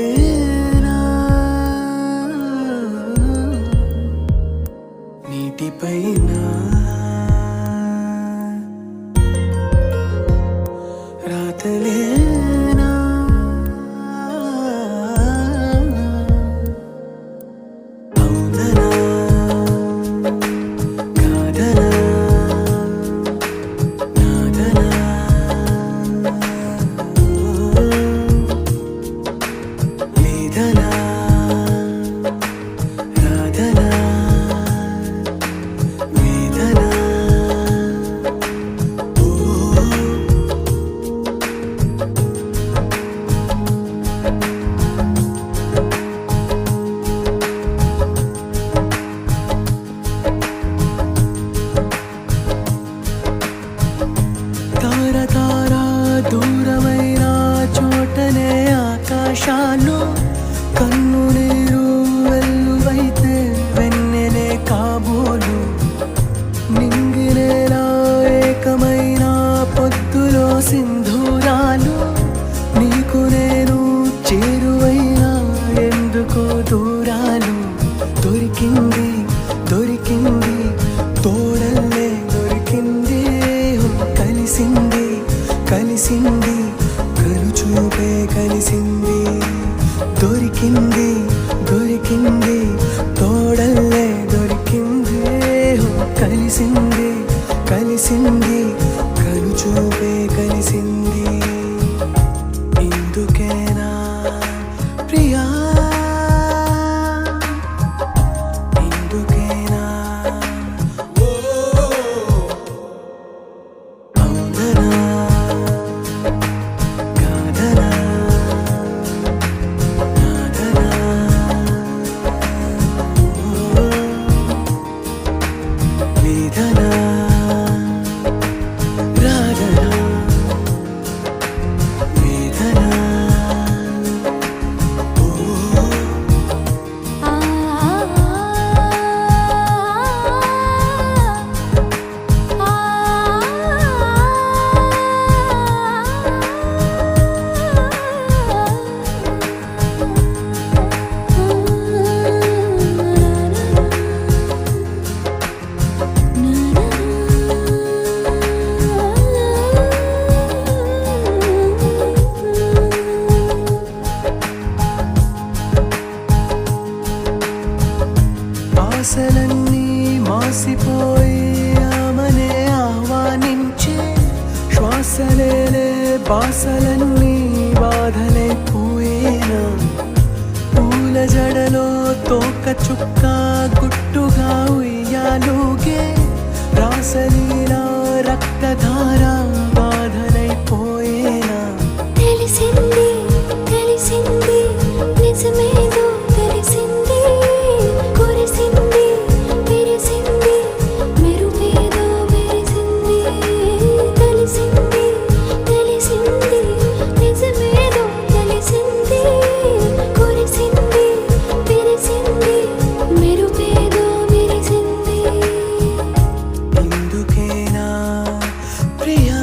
రాతలేనా నీటిపైన రాతలేనా అవుననా కాదనా నాదనా లేదనా రాధనా వేదనా తార తార దూరమైన చోటనే ఆకాశాలు కన్ను నీరు వెల్లువైతే వెన్నెలే కాబోలు నింగినేలా ఏకమైన పొద్దులో సింధూరాలు నీకు నేను చేరువైనా ఎందుకో దూరాలు దొరికింది దొరికింది తోడల్లే దొరికింది కలిసింది కలిసింది కనుచూపే కలిసింది దొరికింది దొరికింది తోడల్లే దొరికింది కలిసింది కలిసింది కనుచూపే కలిసింది ఇందుకేనా ప్రియా ఇందుకేనా అవుననా కాదనా నాదనా వేదనా రాధనా వేదనా ఆశలన్నీ మాసిపోయి ఆమనే ఆహ్వానించే శ్వాసలేలే బాసలన్నీ బాధలైపోయేనా పూల జడలో తోక చుక్క గుట్టుగా ఉయ్యాలుగే రాసలీలా రక్తధార బాధలైపోయేనా తెలిసింది తెలిసింది నిజమేదో తెలిసింది కురిసింది విరిసింది మెరుపేదో మెరిసింది తెలిసింది తెలిసింది నిజమేదో తెలిసింది కురిసింది విరిసింది మెరుపేదో మెరిసింది ఇందుకేనా ప్రియా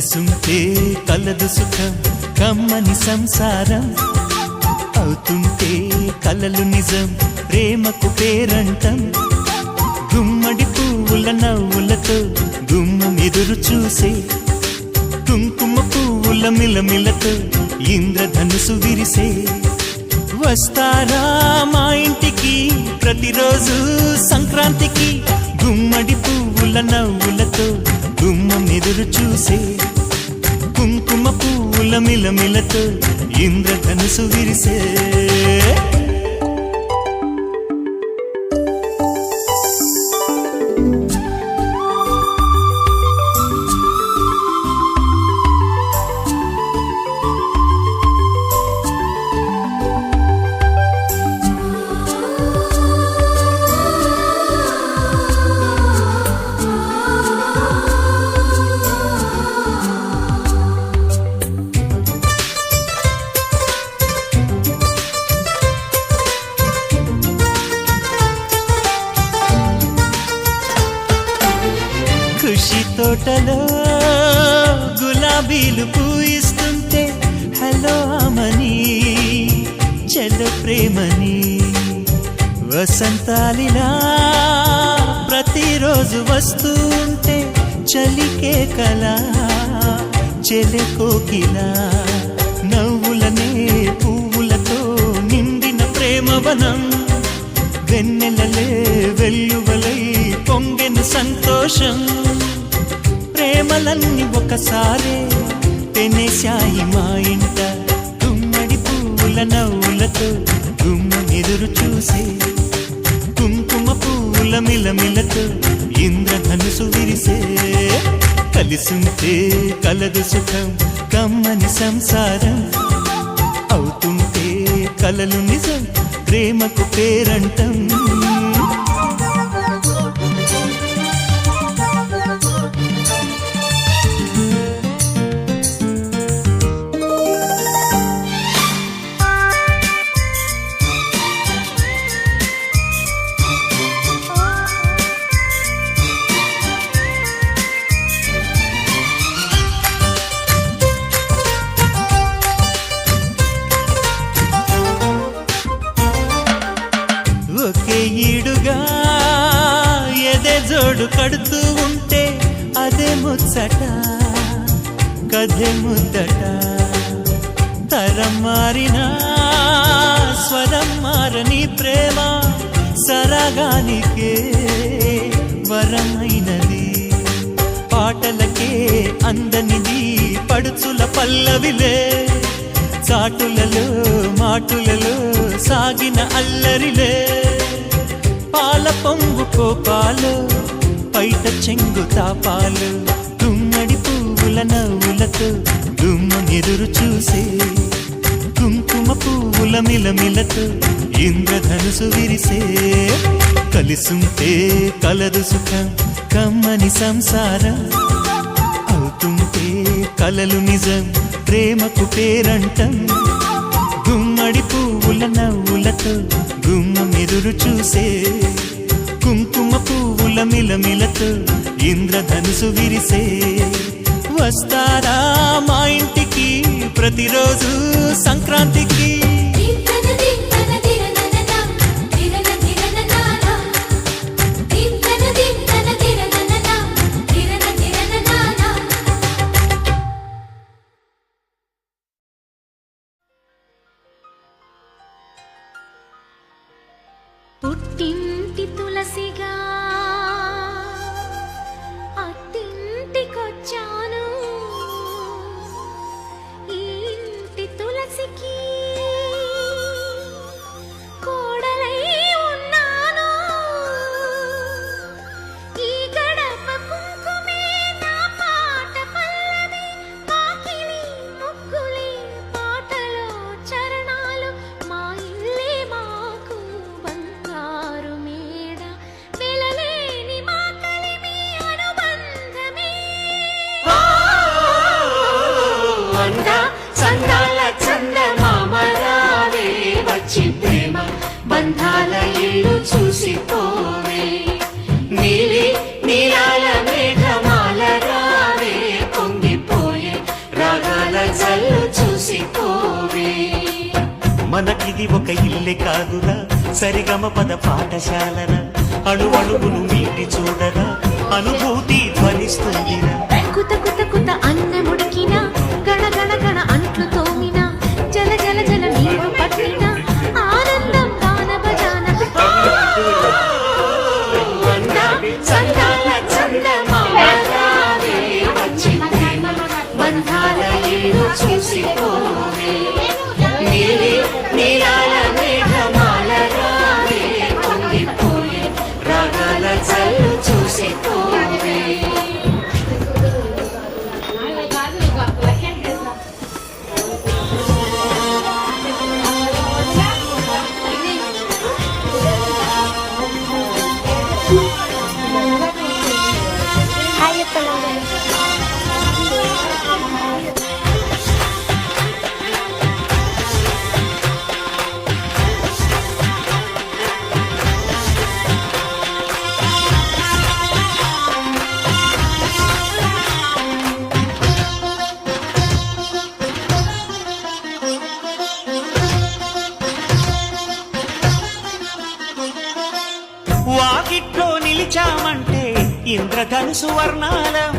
కలిసుంటే కలదు సుఖం కమ్మని సంసారం అవుతుంటే కలలు నిజం ప్రేమకు పేరంటం గుమ్మడి పువ్వుల నవ్వులతో గుమ్మం ఎదురు చూసే కుంకుమ పువ్వుల మిలమిలతో ఇంద్రధనుసు విరిసే వస్తారా మా ఇంటికి ప్రతిరోజు సంక్రాంతికి గుమ్మడి పువ్వుల నవ్వులతో గుమ్మం ఎదురు చూసే కుంకుమ పువ్వుల మిలమిలతో ఇంద్రధనుసు విరిసే ఖుషి తోటలో గులాబీలు పూయిస్తుంటే హలో అమని చెల్లు ప్రేమని వసంతాలిలా ప్రతిరోజు వస్తూ ఉంటే చలికే కలా చెలె కోకిలా నవ్వులనే పువ్వులతో నిండిన ప్రేమవనం వెన్నెలలే వెల్లువలై పొంగెను సంతోషం ప్రేమలన్నీ ఒకసారే పెనేశాయి మా ఇంట గుమ్మడి పువ్వుల నవ్వులతో గుమ్మం ఎదురు చూసే కుంకుమ పువ్వుల మిలమిలతో ఇంద్రధనుసు విరిసే కలిసుంటే కలదు సుఖం కమ్మని సంసారం అవుతుంటే కలలు నిజం ప్రేమకు పేరంటం ఒకే ఈడుగా ఎదే జోడు కడుతూ ఉంటే అదే ముచ్చట కథే ముద్దట తరం మారినా స్వరం మారని ప్రేమ సరగానికే వరమైనది పాటలకే అందనిది పడుచుల పల్లవిలే చాటులలో మాటులలో సాగిన అల్లరిలే పాల పొంగు కోపాలు పైట చెంగు తాపాలు గుమ్మడి పువ్వుల నవ్వులతో గుమ్మం ఎదురు చూసే కుంకుమ పువ్వుల మిలమిలతో ఇంద్రధనుసు విరిసే కలిసుంటే కలదు సుఖం కమ్మని సంసారం అవుతుంటే కలలు నిజం ప్రేమకు పేరంటం గుమ్మడి పువ్వుల నవ్వులతో గుమ్మం ఎదురు చూసే కుంకుమ పువ్వుల మిలమిలతో ఇంద్రధనుసు విరిసే వస్తారా మా ఇంటికి ప్రతిరోజు సంక్రాంతికి పుట్టింటి తులసిగా అత్తింటికొచ్చాను ఈ ఇంటి తులసికి మనకిది ఒక ఇల్లే కాదురా సరిగమ పద పాఠశాలరా అణువణువును మీటి చూడరా అనుభూతి ధ్వనిస్తుందిరా కుత కుత కుత అన్నముడికిన గణ గణ గణ అంట్లు తోమిన జల జల జల నీరు పట్టిన ఆనందం గాన బజాన సందాల చందమామరావే వచ్చి ప్రేమ బంధాల ఇల్లు చూసిపోవే నీలి నీలాల మేఘమాల రావే పొంగిపోయే రాగాల చల్లు చూసిపోవే వాకిట్లో నిలిచామంటే ఇంద్రధనుసు వర్ణాలం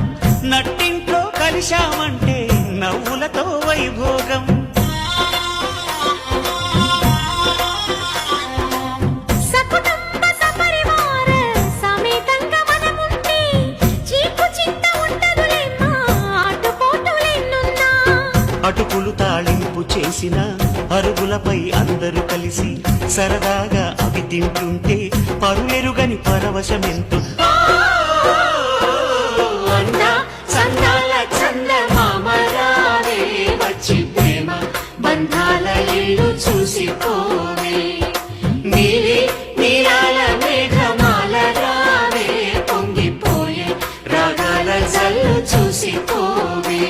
నట్టింట్లో కలిశామంటే నవ్వులతో వైభోగం సకుటుంబ సపరివార సమేతంగా మనముంటే చీకు చింత ఉండదులేమ్మా ఆటుపోటులెన్నున్నా అటుకులు తాళింపు చేసిన అరుగులపై అందరూ కలిసి సరదాగా అవి తింటుంటే పరులెరుగని పరవశమెంతో సందాల చందమామరావే వచ్చి ప్రేమ బంధాల ఇల్లు చూసిపోవే నీలి నీలాల మేఘమాల రావే పొంగిపోయే రాగాల జల్లు చూసిపోవే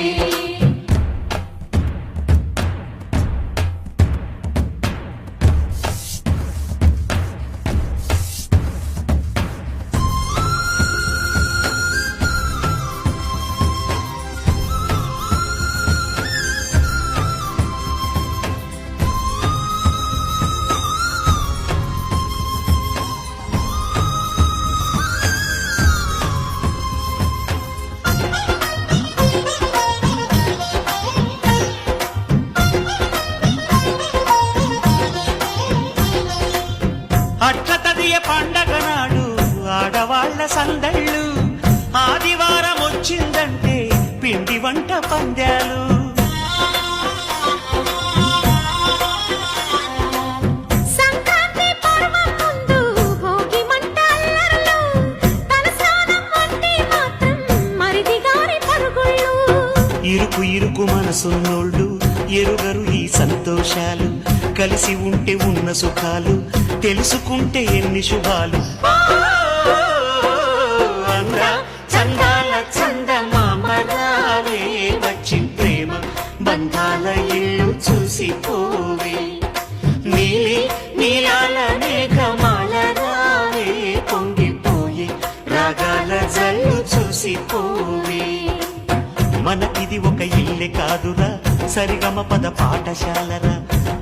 అట్ల తదియ పండగ నాడు ఆడవాళ్ల సందళ్ళు ఆదివారం వచ్చిందంటే పిండి వంట పందాలు సంక్రాంతి పర్వం ముందు భోగి మంట అల్లర్లు తలస్నానం అంటే మాత్రం మరిది గారి పరుగుళ్ళు ఇరుకు ఇరుకు మనసున్నోళ్ళు ఎరుగరు ఈ సంతోషాలు కలిసి ఉంటే ఉన్న సుఖాలు తెలుసుకుంటే ఎన్ని శుభాలు చందాల చందమామరావే వచ్చి ప్రేమ బంధాల ఇల్లు చూసిపోవే నీలి నీలాల మేఘమాల రావే పొంగిపోయే రాగాల జల్లు చూసిపోవే మనకిది ఒక ఇల్లే కాదురా సరిగమ పద పాఠశాలరా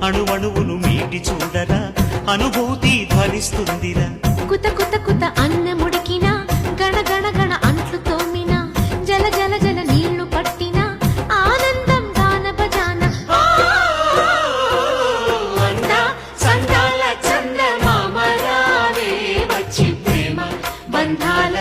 అణువణువును మీటి చూడరా అనుభూతి ధ్వనిస్తుందిరా కుత కుత కుత అన్నముడికిన గణ గణ గణ అంట్లు తోమిన జల జల జల నీళ్లు పట్టిన ఆనందం గాన బజాన సందాల చందమామరావే వచ్చి ప్రేమ బంధాల